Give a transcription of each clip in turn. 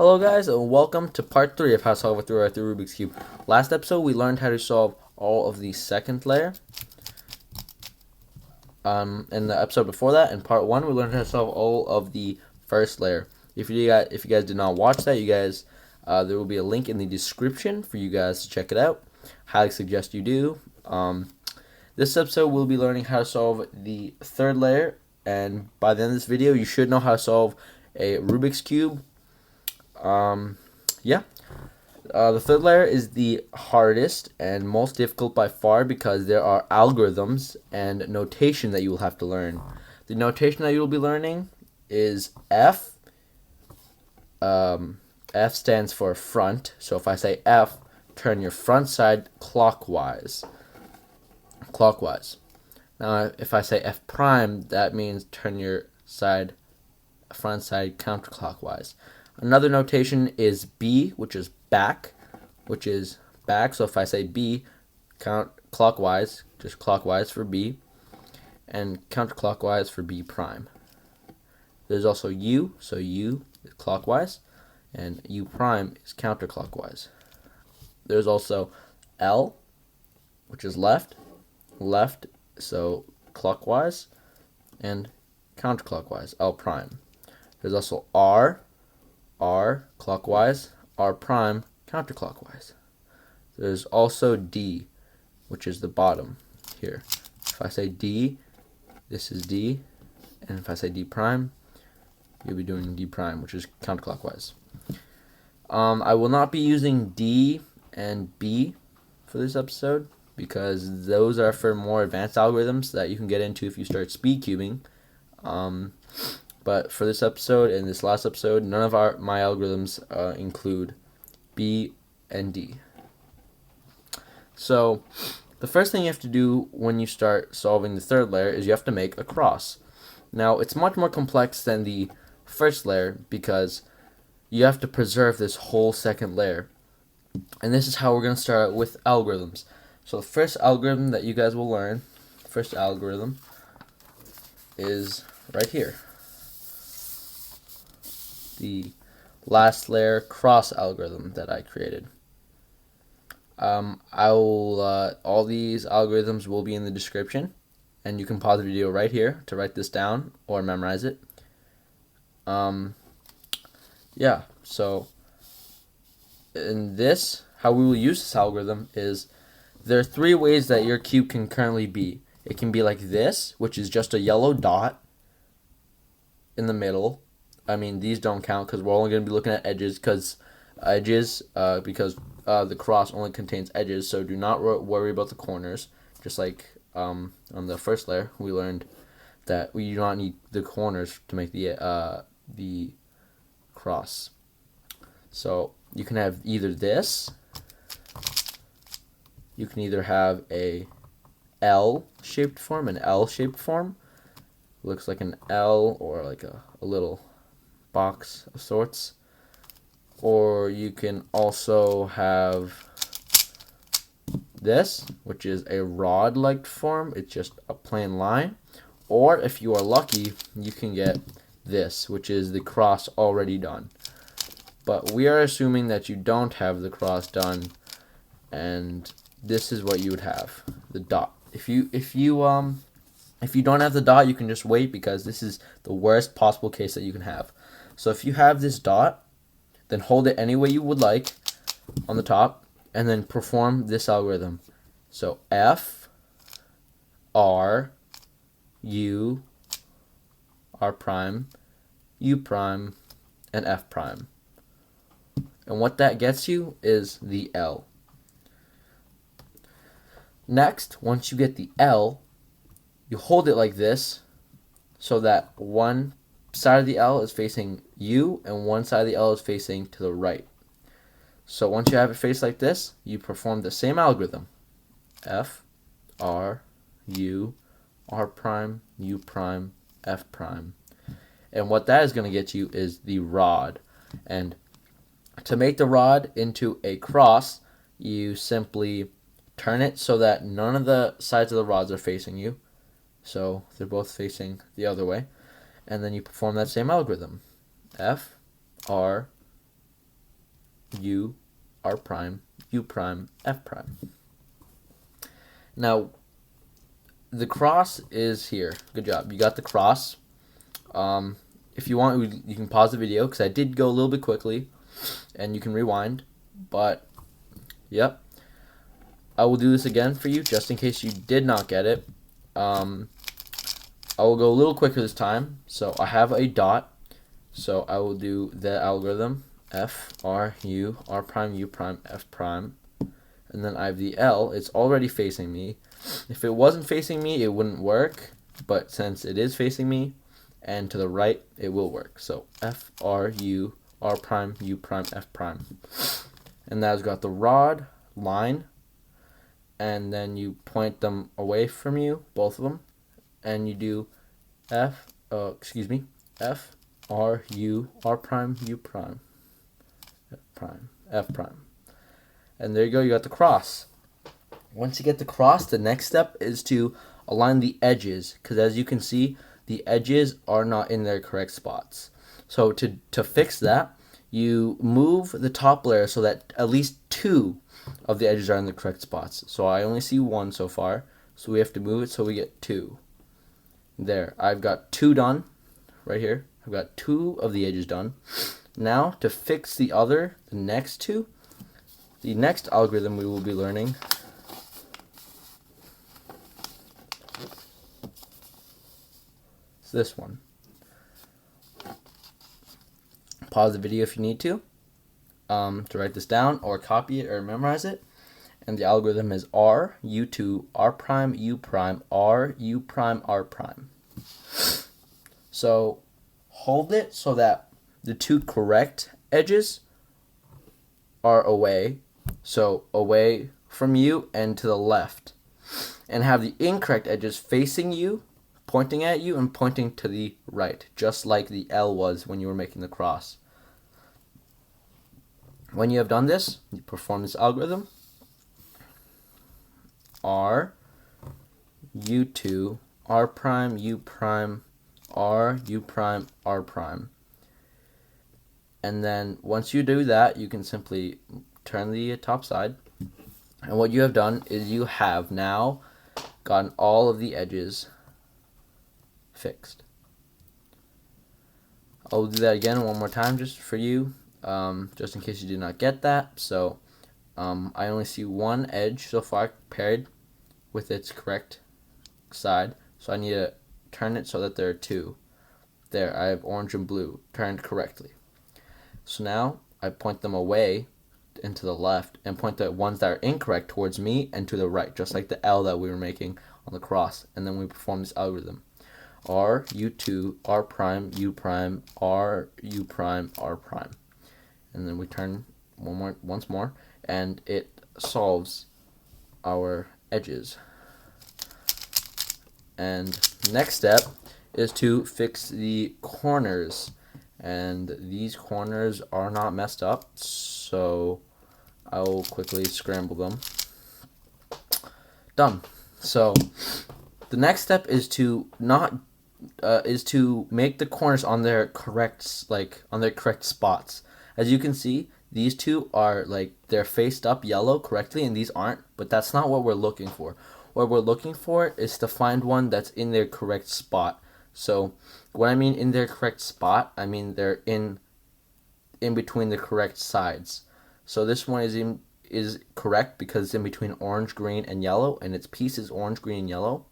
Hello guys and welcome to part 3 of how to solve a 3x3 Rubik's Cube. Last episode we learned how to solve all of the second layer. In the episode before that, in part 1, we learned how to solve all of the first layer. If you guys did not watch that, there will be a link in the description for you guys to check it out. Highly suggest you do. This episode we'll be learning how to solve the third layer, and by the end of this video you should know how to solve a Rubik's Cube. The third layer is the hardest and most difficult by far because there are algorithms and notation that you will have to learn. The notation that you will be learning is F. F stands for front. So if I say F, turn your front side clockwise. Now if I say F prime, that means turn your front side counterclockwise. Another notation is B, which is back. So if I say B, count clockwise, just clockwise for B, and counterclockwise for B prime. There's also U, so U is clockwise, and U prime is counterclockwise. There's also L, which is left, so clockwise, and counterclockwise, L prime. There's also R clockwise, R prime counterclockwise. There's also D, which is the bottom here. If I say D, this is D, and if I say D prime, you'll be doing D prime, which is counterclockwise. I will not be using D and B for this episode because those are for more advanced algorithms that you can get into if you start speed cubing. But for this episode and this last episode, none of my algorithms include B and D. So the first thing you have to do when you start solving the third layer is you have to make a cross. Now it's much more complex than the first layer because you have to preserve this whole second layer. And this is how we're going to start out with algorithms. So the first algorithm that you guys will learn, is right here. The last layer cross algorithm that I created. All these algorithms will be in the description, and you can pause the video right here to write this down or memorize it. So in this, how we will use this algorithm is there are 3 ways that your cube can currently be. It can be like this, which is just a yellow dot in the middle. I mean, these don't count because we're only going to be looking at edges because the cross only contains edges, so do not worry about the corners. Just like on the first layer, we learned that we do not need the corners to make the cross. So you can have either this, you can either have a L-shaped form, looks like an L or like a little box of sorts, or you can also have this, which is a rod-like form. It's just a plain line, or if you are lucky, you can get this, which is the cross already done. But we are assuming that you don't have the cross done, and this is what you would have, the dot. If you don't have the dot, you can just wait because this is the worst possible case that you can have. So if you have this dot, then hold it any way you would like on the top, and then perform this algorithm. So F, R, U, R prime, U prime, and F prime. And what that gets you is the L. Next, once you get the L, you hold it like this so that one side of the L is facing you and one side of the L is facing to the right. So once you have it faced like this, you perform the same algorithm. F, R, U, R prime, U prime, F prime. And what that is going to get you is the rod. And to make the rod into a cross, you simply turn it so that none of the sides of the rods are facing you. So they're both facing the other way. And then you perform that same algorithm. F, R, U, R prime, U prime, F prime. Now, the cross is here. Good job. You got the cross. If you want, you can pause the video because I did go a little bit quickly, and you can rewind. But, yep. I will do this again for you just in case you did not get it. I will go a little quicker this time. So I have a dot. So I will do the algorithm F, R, U, R prime, U prime, F prime. And then I have the L. It's already facing me. If it wasn't facing me, it wouldn't work. But since it is facing me and to the right, it will work. So F, R, U, R prime, U prime, F prime. And that's got the rod line. And then you point them away from you, both of them, and you do F, R, U, R prime, U prime, F prime, F prime. And there you go, you got the cross. Once you get the cross, the next step is to align the edges, because as you can see, the edges are not in their correct spots. So to fix that, you move the top layer so that at least 2 of the edges are in the correct spots. So I only see 1 so far, so we have to move it so we get 2. There, I've got 2 done right here. I've got 2 of the edges done. Now to fix the next 2, the next algorithm we will be learning is this one. Pause the video if you need to write this down or copy it or memorize it. And the algorithm is R, U2, R prime, U prime, R, U prime, R prime. So hold it so that the 2 correct edges are away. So away from you and to the left. And have the incorrect edges facing you, pointing at you, and pointing to the right, just like the L was when you were making the cross. When you have done this, you perform this algorithm. R, U2, R prime, U prime, R, U prime, R prime. And then once you do that, you can simply turn the top side. And what you have done is you have now gotten all of the edges fixed. I'll do that again one more time just for you, just in case you did not get that. So I only see 1 edge so far paired with its correct side. So I need to turn it so that there are 2. There, I have orange and blue turned correctly. So now I point them away and to the left and point the ones that are incorrect towards me and to the right, just like the L that we were making on the cross. And then we perform this algorithm. R, U2, R prime, U prime, R, U prime, R prime. And then we turn once more, and it solves our edges. And next step is to fix the corners. And these corners are not messed up, so I will quickly scramble them. Done. So the next step is to make the corners on their correct spots. As you can see, these 2 are they're faced up yellow correctly, and these aren't. But that's not what we're looking for. What we're looking for is to find one that's in their correct spot. So when I mean in their correct spot, I mean they're in between the correct sides. So this one is correct because it's in between orange, green, and yellow, and its piece is orange, green, and yellow.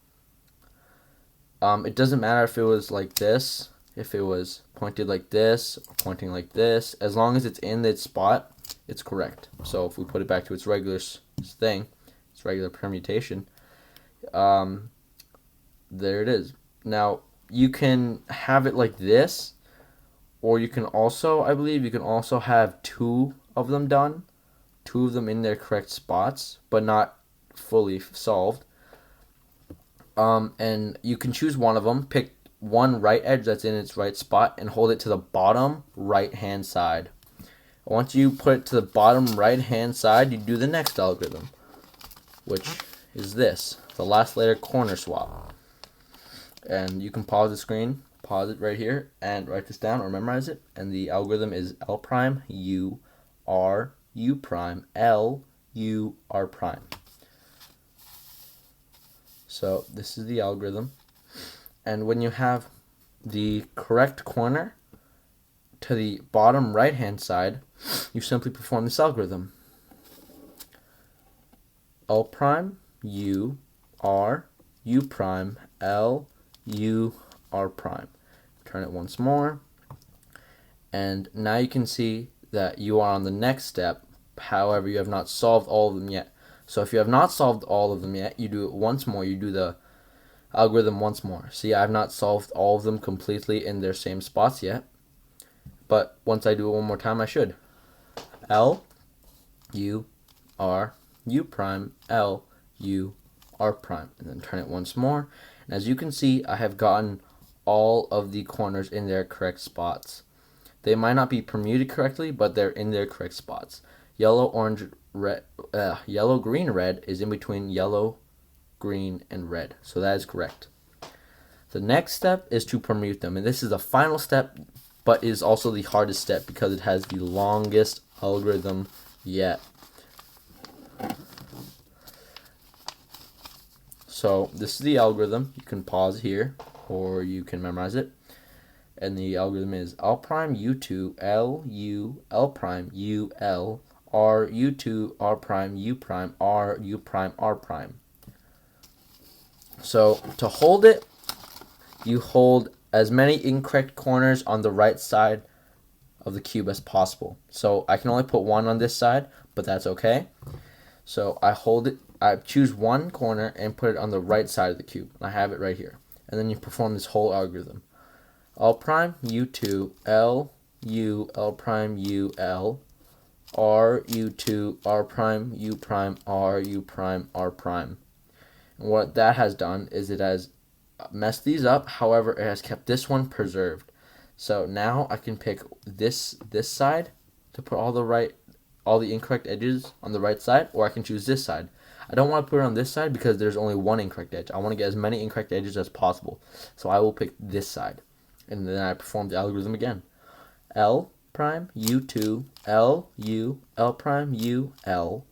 It doesn't matter if it was like this, if it was pointed like this, or pointing like this. As long as it's in its spot, it's correct. So if we put it back to its regular thing, its regular permutation, there it is. Now, you can have it like this, or you can also, I believe, you can also have 2 of them done, 2 of them in their correct spots, but not fully solved. And you can choose one of them, pick one right edge that's in its right spot, and hold it to the bottom right hand side. Once you put it to the bottom right hand side, you do the next algorithm, which is this, the last layer corner swap. And you can pause the screen, pause it right here, and write this down or memorize it. And the algorithm is L prime, U, R U prime L U R prime. So this is the algorithm. And when you have the correct corner to the bottom right hand side, you simply perform this algorithm. L prime U R U prime L U R prime. Turn it once more, and now you can see that you are on the next step. However, you have not solved all of them yet. So if you have not solved all of them yet, you do it once more. You do the algorithm once more. See, I have not solved all of them completely in their same spots yet, but once I do it one more time, I should. L U R U prime L U R prime, and then turn it once more. And as you can see, I have gotten all of the corners in their correct spots. They might not be permuted correctly, but they're in their correct spots. Yellow, orange, red, yellow, green, red is in between yellow, green, and red. So that is correct. The next step is to permute them, and this is the final step, but is also the hardest step because it has the longest algorithm yet. So this is the algorithm. You can pause here, or you can memorize it. And the algorithm is L prime U2 L U L prime U L R U2 R prime U prime R U prime R prime. So to hold it, you hold as many incorrect corners on the right side of the cube as possible. So I can only put one on this side, but that's okay. So I hold it, I choose one corner and put it on the right side of the cube. I have it right here. And then you perform this whole algorithm. L prime U2 L U L prime U L R U2 R prime U prime R U prime R prime. And what that has done is it has messed these up. However, it has kept this one preserved. So now I can pick this side to put all the incorrect edges on the right side, or I can choose this side. I don't want to put it on this side because there's only one incorrect edge. I want to get as many incorrect edges as possible. So I will pick this side. And then I perform the algorithm again. L prime U2 L U L prime U L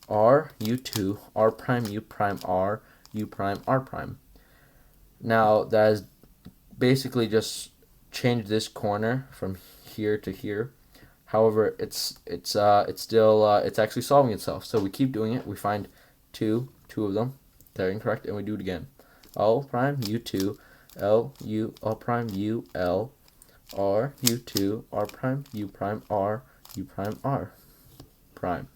R U2 R prime U prime R U prime R prime. Now that has basically just changed this corner from here to here. However, it's actually solving itself. So we keep doing it. We find two of them. They're incorrect, and we do it again. L prime U2 L U L prime U L R U2 R prime U prime R U prime R prime.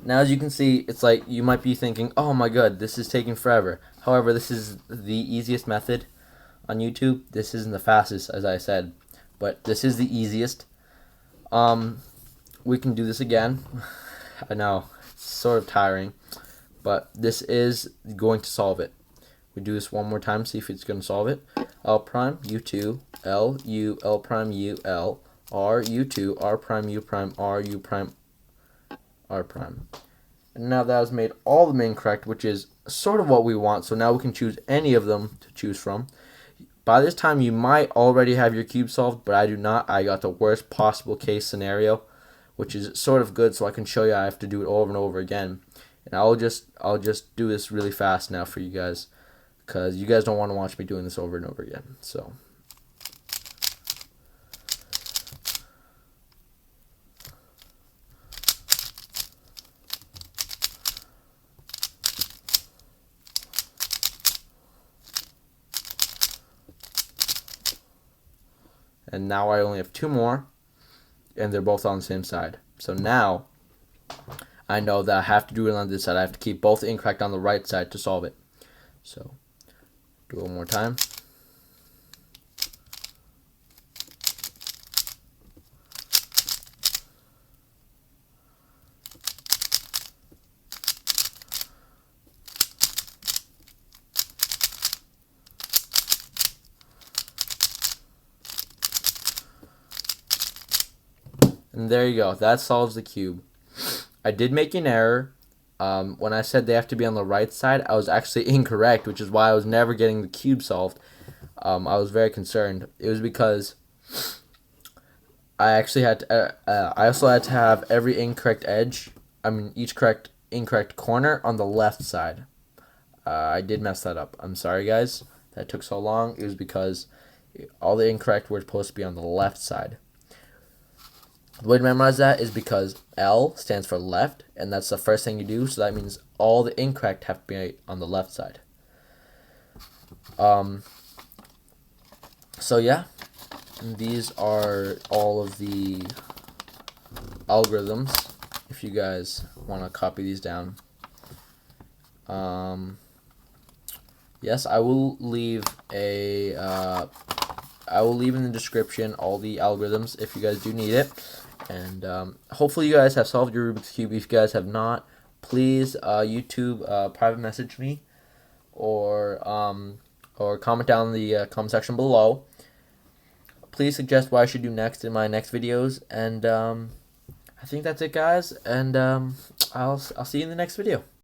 Now as you can see, it's like you might be thinking, oh my god, this is taking forever. However, this is the easiest method on YouTube. This isn't the fastest, as I said, but this is the easiest. We can do this again. I know, it's sort of tiring, but this is going to solve it. We do this one more time, see if it's going to solve it. L prime U2 L U L prime U L R U2 R prime U prime R U prime R prime. And now that has made all of them incorrect, which is sort of what we want. So now we can choose any of them to choose from. By this time, you might already have your cube solved, but I do not. I got the worst possible case scenario, which is sort of good, so I can show you I have to do it over and over again. And I'll just do this really fast now for you guys, because you guys don't want to watch me doing this over and over again. So. And now I only have two more, and they're both on the same side. So now I know that I have to do it on this side. I have to keep both incorrect on the right side to solve it. So do it one more time. And there you go. That solves the cube. I did make an error. When I said they have to be on the right side, I was actually incorrect, which is why I was never getting the cube solved. I was very concerned. It was because I actually had to, I also had to have every incorrect edge, each incorrect corner on the left side. I did mess that up. I'm sorry, guys. That took so long. It was because all the incorrect were supposed to be on the left side. The way to memorize that is because L stands for left, and that's the first thing you do, so that means all the incorrect have to be on the left side. So yeah, these are all of the algorithms, if you guys want to copy these down. Yes, I will leave in the description all the algorithms if you guys do need it. And hopefully you guys have solved your Rubik's Cube. If you guys have not, please YouTube private message me or comment down in the comment section below. Please suggest what I should do next in my next videos. And I think that's it, guys. And I'll see you in the next video.